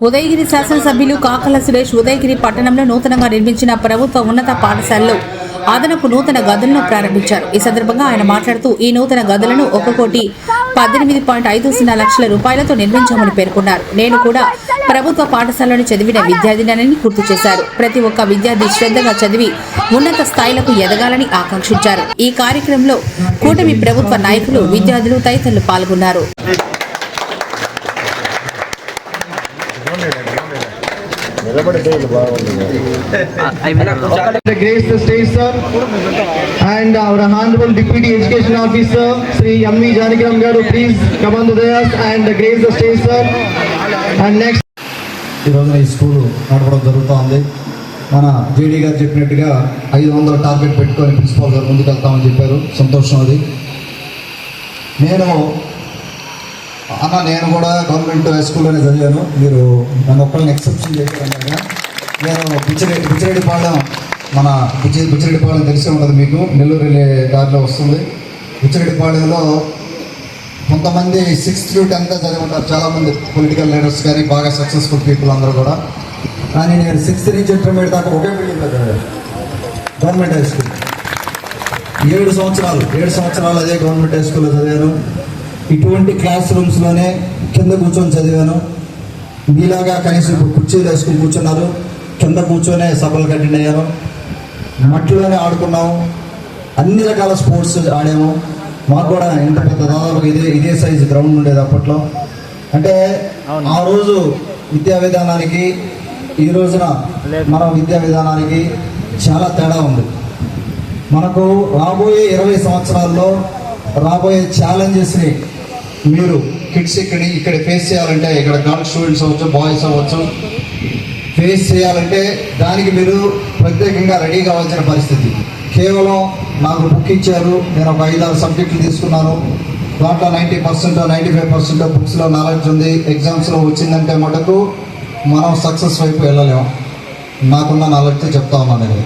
ఉదయగిరి శాసనసభ్యులు కాకల సురేష్ ఉదయగిరి పట్టణంలో నూతనంగా నిర్మించిన ప్రభుత్వ ఉన్నత పాఠశాలలో అదనపు నూతన గదులను ప్రారంభించారు. ఈ సందర్భంగా ఆయన మాట్లాడుతూ ఈ నూతన గదులను 1,18.50 లక్షల రూపాయలతో నిర్మించామని పేర్కొన్నారు. నేను కూడా ప్రభుత్వ పాఠశాలను చదివిన విద్యార్థినని గుర్తు చేశారు. ప్రతి ఒక్క విద్యార్థి శ్రద్ధగా చదివి ఉన్నత స్థాయిలకు ఎదగాలని ఆకాంక్షించారు. ఈ కార్యక్రమంలో కూటమి ప్రభుత్వ నాయకులు, విద్యార్థులు తదితరులు పాల్గొన్నారు. Grace the stage, sir, and our honorable deputy education officer Sri M.V. Janakiram garu, please come on to us and grace the stage, sir. And next, ఈ రోజున ఈ స్కూలు నడపడం జరుగుతోంది. మన జేడీ గారు చెప్పినట్టుగా 500 టార్గెట్ పెట్టుకొని ప్రిన్సిపాల్ గారు ముందుకు వెళ్తామని చెప్పారు. సంతోషం అది. నేను కూడా గవర్నమెంట్ హై స్కూల్లోనే చదివాను. మీరు నన్ను ఒక్కరిని ఎక్సెప్షన్ చేశారన్నాగా. నేను బుచ్చిరెడ్డిపాళెం, మన బుచ్చిరెడ్డిపాళెం తెలిసే ఉంటుంది మీకు, నెల్లూరు వెళ్ళే దారిలో వస్తుంది. బుచ్చిరెడ్డిపాళెంలో కొంతమంది 6th to 10th చదివి ఉంటారు, చాలామంది పొలిటికల్ లీడర్స్ కానీ బాగా సక్సెస్ఫుల్ పీపుల్ అందరూ కూడా. కానీ నేను 6th నుంచి ఇంటర్మీడియట్ దాకా ఒకే బిల్డింగ్లో చదివాను, గవర్నమెంట్ హై స్కూల్. 7 సంవత్సరాలు అదే గవర్నమెంట్ హై స్కూల్లో చదివాను. ఇటువంటి క్లాస్ రూమ్స్లోనే కింద కూర్చొని చదివాను. మీలాగా కనీసం ఇప్పుడు కుర్చీలు వేసుకుని కూర్చున్నారు, కింద కూర్చొనే సభలు అటెండ్ అయ్యాను. మట్టిలోనే ఆడుకున్నాము, అన్ని రకాల స్పోర్ట్స్ ఆడాము. మాకు కూడా ఇంత పెద్ద దాదాపు ఇదే సైజు గ్రౌండ్ ఉండేది అప్పట్లో. అంటే ఆ రోజు విద్యా విధానానికి ఈ రోజున మన విద్యా విధానానికి చాలా తేడా ఉంది. మనకు రాబోయే 20 సంవత్సరాల్లో రాబోయే ఛాలెంజెస్ని మీరు కిడ్స్ ఇక్కడ ఫేస్ చేయాలంటే, ఇక్కడ గర్ల్స్ స్టూడెంట్స్ అవ్వచ్చు, బాయ్స్ అవ్వచ్చు, ఫేస్ చేయాలంటే దానికి మీరు ప్రత్యేకంగా రెడీ కావాల్సిన పరిస్థితి. కేవలం నాకు బుక్ ఇచ్చారు, నేను ఒక 5-6 సబ్జెక్టులు తీసుకున్నాను, దాంట్లో 90% 95% బుక్స్లో నాలెడ్జ్ ఉంది, ఎగ్జామ్స్లో వచ్చిందంటే మటుకు మనం సక్సెస్ వైపు వెళ్ళలేము. నాకున్న నాలెడ్జ్ చెప్తా ఉన్నాను నేను.